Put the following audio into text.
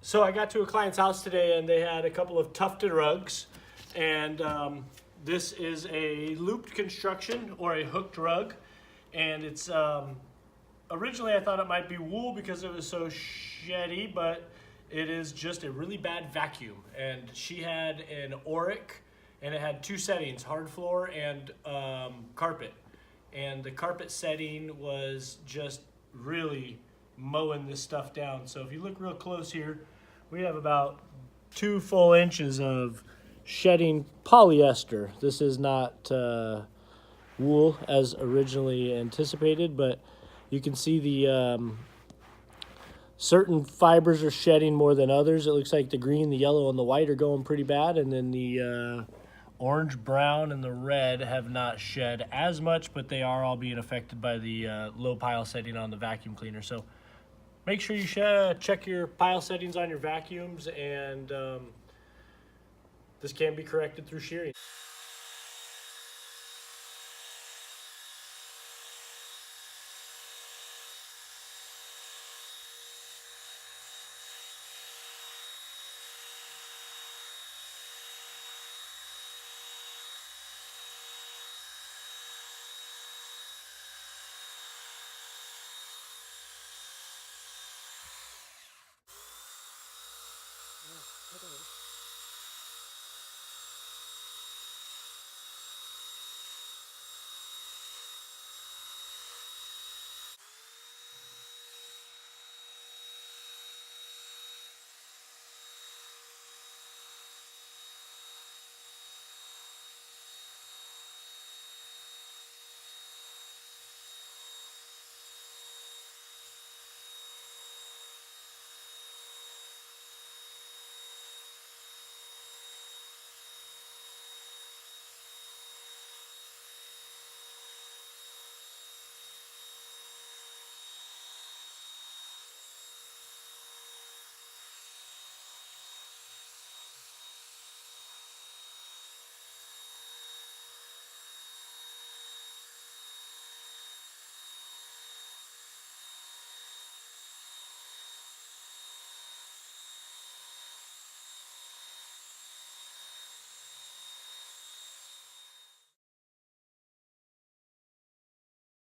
So I got to a client's house today and they had a couple of tufted rugs, and this is a looped construction or a hooked rug, and it's originally I thought it might be wool because it was so sheddy, but it is just a really bad vacuum. And she had an auric, and it had two settings: hard floor and carpet. And the carpet setting was just really mowing this stuff down. So if you look real close here, we have about 2 full inches of shedding polyester. This is not wool as originally anticipated, but you can see the certain fibers are shedding more than others. It looks like the green, the yellow, and the white are going pretty bad, and then the orange, brown, and the red have not shed as much, but they are all being affected by the low pile setting on the vacuum cleaner. So make sure you check your pile settings on your vacuums, and this can be corrected through shearing.